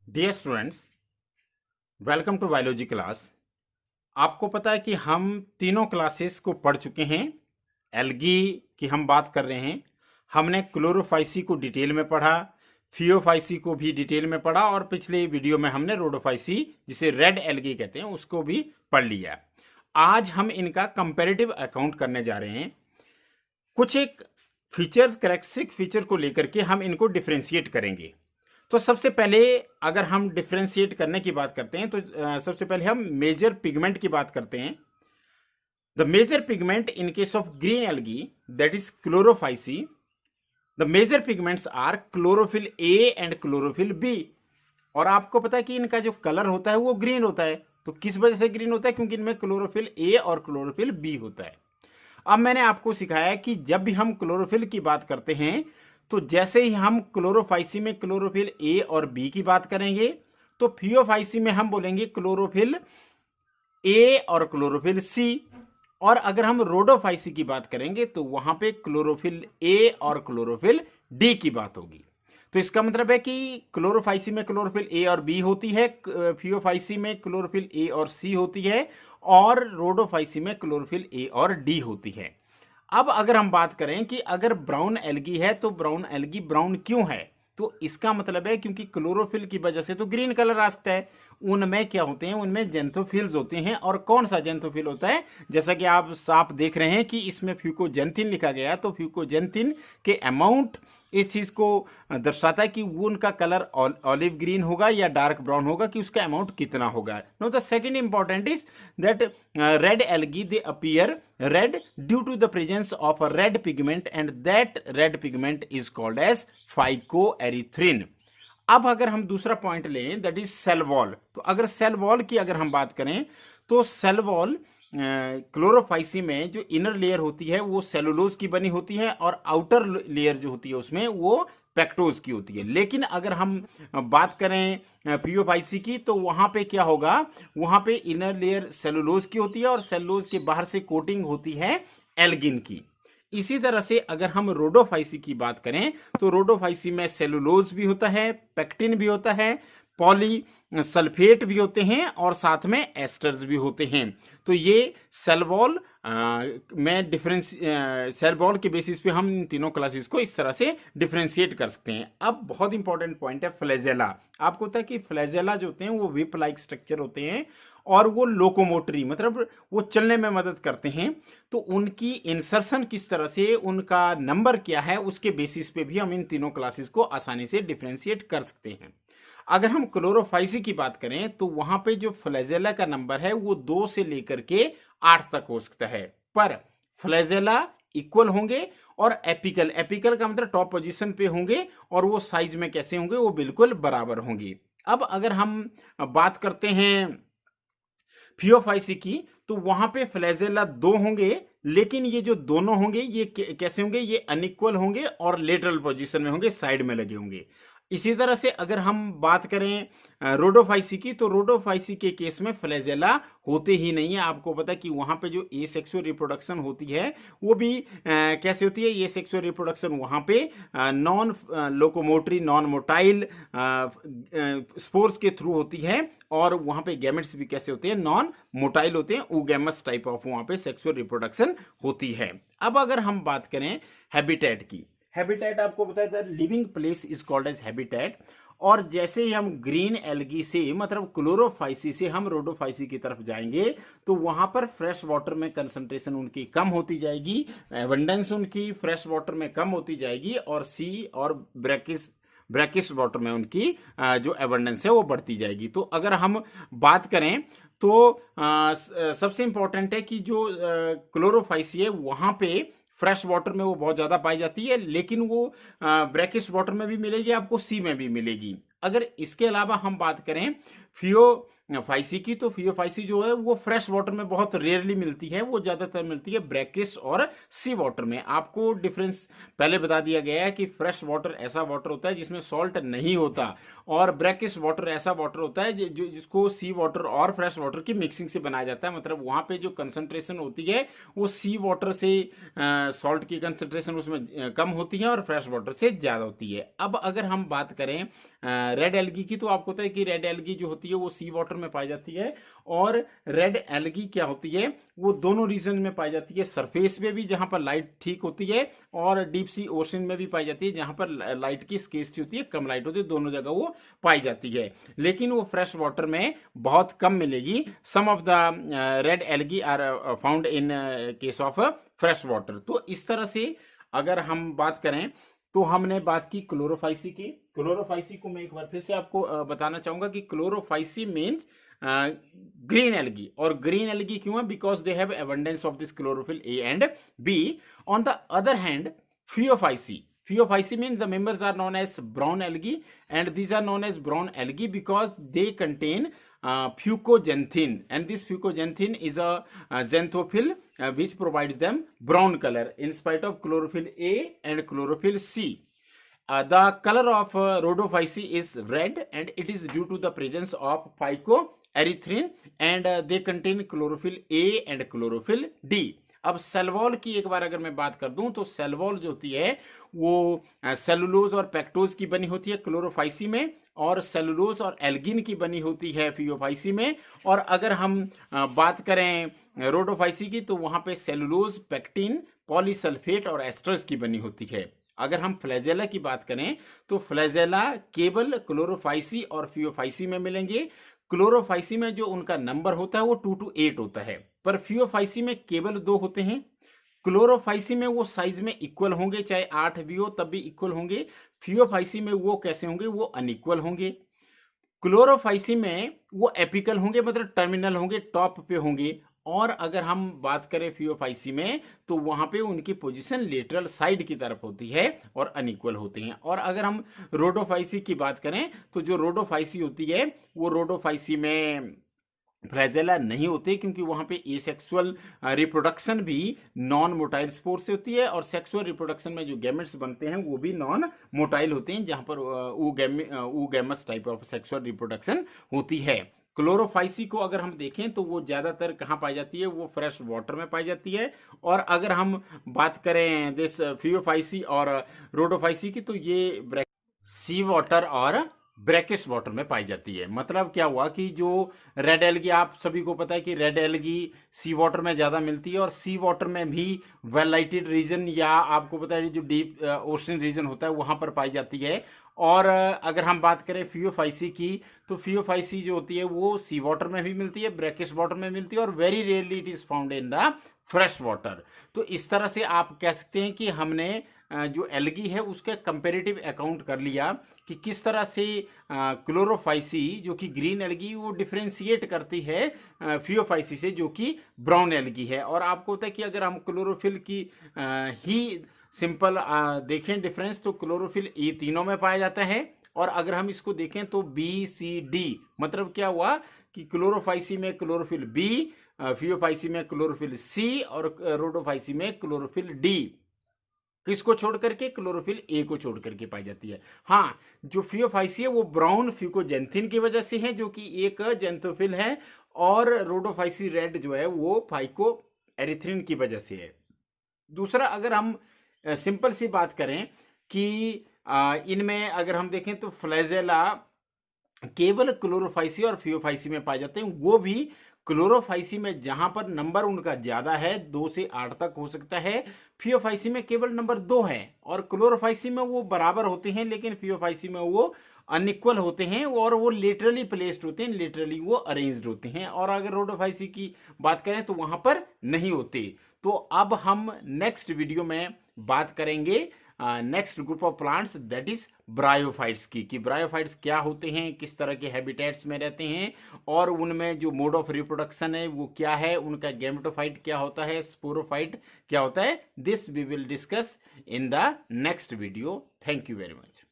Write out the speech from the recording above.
Dear students, welcome to biology class. आपको पता है कि हम तीनों क्लासेस को पढ़ चुके हैं। एल्गी की हम बात कर रहे हैं। हमने क्लोरोफाइसी को डिटेल में पढ़ा, फियोफाइसी को भी डिटेल में पढ़ा और पिछले वीडियो में हमने रोडोफाइसी, जिसे रेड एल्गी कहते हैं, उसको भी पढ़ लिया। आज हम इनका कंपैरेटिव अकाउंट करने जा रहे हैं। कुछ एक फीचर्स, कैरेक्टरिस्टिक फीचर को लेकर के हम इनको डिफ्रेंशिएट करेंगे। तो सबसे पहले अगर हम डिफ्रेंशिएट करने की बात करते हैं तो सबसे पहले हम मेजर पिगमेंट की बात करते हैं। The major pigment in case of green algae, that is chlorophyceae, the major pigments are chlorophyll A and chlorophyll B. और आपको पता है कि इनका जो कलर होता है वो ग्रीन होता है। तो किस वजह से ग्रीन होता है? क्योंकि इनमें क्लोरोफिल ए और क्लोरोफिल बी होता है। अब मैंने आपको सिखाया कि जब भी हम क्लोरोफिल की बात करते हैं तो जैसे ही हम क्लोरोफाइसी में क्लोरोफिल ए और बी की बात करेंगे तो फियोफाइसी में हम बोलेंगे क्लोरोफिल ए और क्लोरोफिल सी। और अगर हम रोडोफाइसी की बात करेंगे तो वहां पे क्लोरोफिल ए और क्लोरोफिल डी की बात होगी। तो इसका मतलब है कि क्लोरोफाइसी में क्लोरोफिल ए और बी होती है, फियोफाइसी में क्लोरोफिल ए और सी होती है, और रोडोफाइसी में क्लोरोफिल ए और डी होती है। अब अगर हम बात करें कि अगर ब्राउन एल्गी है तो ब्राउन एल्गी ब्राउन क्यों है, तो इसका मतलब है क्योंकि क्लोरोफिल की वजह से तो ग्रीन कलर आ सकता है। उनमें क्या होते हैं? उनमें जेंथोफिल्स होते हैं। और कौन सा जेंथोफिल होता है? जैसा कि आप साफ देख रहे हैं कि इसमें फ्यूकोजेंथिन लिखा गया है, तो फ्यूकोजेंथिन के अमाउंट इस चीज को दर्शाता है कि वो उनका कलर ऑलिव ग्रीन होगा या डार्क ब्राउन होगा, कि उसका अमाउंट कितना होगा। No, the second important is that red algae they appear red due to the presence of a red pigment and that red pigment is called as phycoerythrin. अब अगर हम दूसरा पॉइंट लें, दैट इज सेल वॉल। तो अगर cell wall की अगर हम बात करें तो सेल वॉल क्लोरोफाइसी में जो इनर लेयर होती है वो सेलुलोज की बनी होती है और आउटर लेयर जो होती है उसमें वो पेक्टोज की होती है। लेकिन अगर हम बात करें फियोफाइसी की तो वहां पे क्या होगा? वहां पे इनर लेयर सेलुलोज की होती है और सेलुलोज के बाहर से कोटिंग होती है एल्गिन की। इसी तरह से अगर हम रोडोफाइसी की बात करें तो रोडोफाइसी में सेलुलोज भी होता है, पेक्टिन भी होता है, पॉली सल्फेट भी होते हैं और साथ में एस्टर्स भी होते हैं। तो ये सेल वॉल में डिफरेंस, सेल वॉल के बेसिस पे हम इन तीनों क्लासेस को इस तरह से डिफरेंशिएट कर सकते हैं। अब बहुत इंपॉर्टेंट पॉइंट है फ्लैजेला। आपको पता है कि फ्लैजेला जो होते हैं वो विप लाइक स्ट्रक्चर होते हैं और वो लोकोमोटरी, मतलब वो चलने में मदद करते हैं। तो उनकी इंसर्शन किस तरह से, उनका नंबर क्या है, उसके बेसिस पे भी हम इन तीनों क्लासेस को आसानी से डिफरेंशिएट कर सकते हैं। अगर हम क्लोरोफाइसी की बात करें तो वहां पे जो फ्लैजेला का नंबर है वो 2 से लेकर के 8 तक हो सकता है, पर फ्लैजेला इक्वल होंगे और एपिकल, एपिकल का मतलब टॉप पोजीशन पे होंगे, और वो साइज में कैसे होंगे? वो बिल्कुल बराबर होंगे। अब अगर हम बात करते हैं फियोफाइसी की तो वहां पे फ्लैजेला 2 होंगे, लेकिन ये जो दोनों होंगे ये कैसे होंगे? ये अनइक्वल होंगे और लेटरल पोजीशन में होंगे, साइड में लगे होंगे। इसी तरह से अगर हम बात करें रोडोफाइसी की तो रोडोफाइसी के केस में फ्लैजेला होते ही नहीं है। आपको पता है कि वहां पे जो ए सेक्सुअल रिप्रोडक्शन होती है वो भी कैसे होती है? ये सेक्सुअल रिप्रोडक्शन वहां पे non locomotory, non motile spores के थ्रू होती है, और वहां पे गैमेट्स भी कैसे होते हैं? नॉन मोटाइल होते हैं। ऊगैमस टाइप ऑफ वहां पे सेक्सुअल रिप्रोडक्शन होती है। अब अगर हम बात करें हैबिटेट की, हैबिटेट आपको बताया था living place is called as habitat. और जैसे ही हम ग्रीन एल्गी से, मतलब क्लोरोफाइसी से हम रोडोफाइसी की तरफ जाएंगे तो वहां पर फ्रेश वाटर में कंसंट्रेशन उनकी कम होती जाएगी, एबंडेंस उनकी फ्रेश वाटर में कम होती जाएगी, और सी और ब्रैकिश वाटर में उनकी जो एबंडेंस है वो बढ़ती जाएगी। तो अगर हम बात करें तो सबसे इंपॉर्टेंट है कि जो क्लोरोफाइसी है वहां पे फ्रेश वाटर में वो बहुत ज्यादा पाई जाती है, लेकिन वो ब्रैकिश वाटर में भी मिलेगी आपको, सी में भी मिलेगी। अगर इसके अलावा हम बात करें फाइसी की, तो फियोफाइसी जो है वो फ्रेश वाटर में बहुत रेयरली मिलती है, वो ज्यादातर मिलती है ब्रैकिश और सी वाटर में। आपको डिफरेंस पहले बता दिया गया है कि फ्रेश वाटर ऐसा वाटर होता है जिसमें सॉल्ट नहीं होता, और ब्रैकिश वाटर ऐसा वाटर होता है जो जिसको सी वाटर और फ्रेश वाटर की मिक्सिंग से बनाया जाता है। मतलब वहां पे जो कंसंट्रेशन होती है वो सी वाटर से सॉल्ट की कंसंट्रेशन उसमें कम होती है और फ्रेश वाटर से ज़्यादा होती है। अब अगर हम बात करें रेड एल्गी की, तो आपको पता है कि रेड एल्गी जो होती है वो सी वाटर में पाई जाती है, और रेड एल्गी क्या होती है वो दोनों रीजन में पाई जाती है, सरफेस में भी जहां पर लाइट ठीक होती है, और डीप सी ओशन में भी पाई जाती है जहां पर लाइट की स्केसिटी होती है, कम लाइट होती है, दोनों जगह वो पाई जाती है। लेकिन वो फ्रेश वाटर में बहुत कम मिलेगी। Some of the red algae are found in case of fresh water. तो इस तरह से अगर हम बात करें, तो हमने बात की क्लोरोफाइसी की। क्लोरोफाइसी को मैं एक बार फिर से आपको बताना चाहूंगा कि क्लोरोफाइसी मीन्स ग्रीन एल्गी। और ग्रीन एल्गी क्यों है? Because they have abundance of this chlorophyll A and B. On the other hand phaeophyceae, Phaeophysi means the members are known as brown algae, and these are known as brown algae because they contain fucoxanthin, and this fucoxanthin is a xanthophyll which provides them brown color in spite of chlorophyll A and chlorophyll C. The color of rhodophysi is red, and it is due to the presence of phycoerythrin, and they contain chlorophyll A and chlorophyll D. अब cell wall की एक बार अगर मैं बात कर दूं, तो cell wall जो होती है वो सेलुलोज और पेक्टोज की बनी होती है क्लोरोफाइसी में, और सेलुलोज और एल्गिन की बनी होती है फियोफाइसी में। और अगर हम बात करें रोडोफाइसी की, तो वहां पे सेलुलोज, पेक्टिन, पॉलीसल्फेट और एस्टर्स की बनी होती है। अगर हम फ्लैजेला की बात करें, तो फ्लैजेला केवल क्लोरोफाइसी और फियोफाइसी में मिलेंगे। क्लोरोफाइसी में जो उनका नंबर होता है वो 2 to 8 होता है, पर फियोफाइसी में केवल 2 होते हैं। क्लोरोफाइसी में वो साइज में इक्वल होंगे, चाहे 8 भी हो तब भी इक्वल होंगे। फियोफाइसी में वो कैसे होंगे? वो अनइक्वल होंगे। क्लोरोफाइसी में वो एपिकल होंगे, मतलब टर्मिनल होंगे, टॉप पे होंगे। और अगर हम बात करें फियोफाइसी में, तो वहां पे उनकी पोजीशन लेटरल साइड की तरफ होती है और अनइक्वल होते हैं। और अगर हम रोडोफाइसी की बात करें, तो जो रोडोफाइसी होती है वो रोडोफाइसी में फ्लैजेला नहीं होते, क्योंकि वहां पे एसेक्सुअल रिप्रोडक्शन भी नॉन मोटाइल स्पोर से होती है, और सेक्सुअल रिप्रोडक्शन में जो गैमेट्स बनते हैं वो भी नॉन मोटाइल होते हैं, जहां पर oogamous type of sexual reproduction होती है। क्लोरोफाइसी को अगर हम देखें, तो वो ज्यादातर कहाँ पाई जाती है? वो फ्रेश वाटर में पाई जाती है। और अगर हम बात करें दिस फियोफाइसी और रोडोफाइसी की, तो ये सी वाटर और ब्रैकिश वाटर में पाई जाती है। मतलब क्या हुआ कि जो रेड एल्गी, आप सभी को पता है कि रेड एल्गी सी वाटर में ज्यादा मिलती है, और सी वाटर में भी वेल लाइटेड रीजन, या आपको पता है जो डीप ओशन रीजन होता है वहां पर पाई जाती है। और अगर हम बात करें फियोफाइसी की, तो फियोफाइसी जो होती है वो सी वाटर में भी मिलती है, ब्रैकिश वाटर में मिलती है, और very rarely it is found in the fresh water. तो इस तरह से आप कह सकते हैं कि हमने जो एल्गी है उसका कंपेरेटिव अकाउंट कर लिया कि किस तरह से क्लोरोफाइसी जो कि ग्रीन एल्गी वो डिफरेंशिएट करती है फियोफाइसी से जो कि ब्राउन एल्गी है। और आपको होता है कि अगर हम क्लोरोफिल की ही सिंपल देखें डिफरेंस, तो क्लोरोफिल ए तीनों में पाया जाता है। और अगर हम इसको देखें तो बी सी डी, मतलब क्या हुआ कि क्लोरोफाइसी में क्लोरोफिल बी, फियोफाइसी में क्लोरोफिल सी, और रोडोफाइसी में क्लोरोफिल डी। किसको छोड़ करके? क्लोरोफिल ए को छोड़ करके पाई जाती है। हाँ, जो फियोफाइसी है वो ब्राउन फ्यूकोजेंथिन की वजह से है, जो कि एक जेंथोफिल है, और रोडोफाइसी रेड जो है वो फाइको एरिथ्रिन की वजह से है। दूसरा, अगर हम सिंपल सी बात करें कि इनमें अगर हम देखें, तो फ्लैजेला केवल क्लोरोफाइसी और फियोफाइसी में पाए जाते हैं। वो भी क्लोरोफाइसी में जहां पर नंबर उनका ज्यादा है, 2 से 8 तक हो सकता है। फियोफाइसी में केवल नंबर 2 है, और क्लोरोफाइसी में वो बराबर होते हैं, लेकिन फियोफाइसी में वो अनइक्वल होते हैं, और वो लेटरली प्लेस्ड होते हैं, लेटरली वो अरेंज्ड होते हैं। और अगर रोडोफाइसी की बात करें तो वहां पर नहीं होते। तो अब हम नेक्स्ट वीडियो में बात करेंगे next group of plants, that is bryophytes की, कि ब्रायोफाइट्स क्या होते हैं, किस तरह के हैबिटेट्स में रहते हैं, और उनमें जो मोड ऑफ रिप्रोडक्शन है वो क्या है, उनका गैमेटोफाइट क्या होता है, स्पोरोफाइट क्या होता है। This we will discuss in the next video. Thank you very much.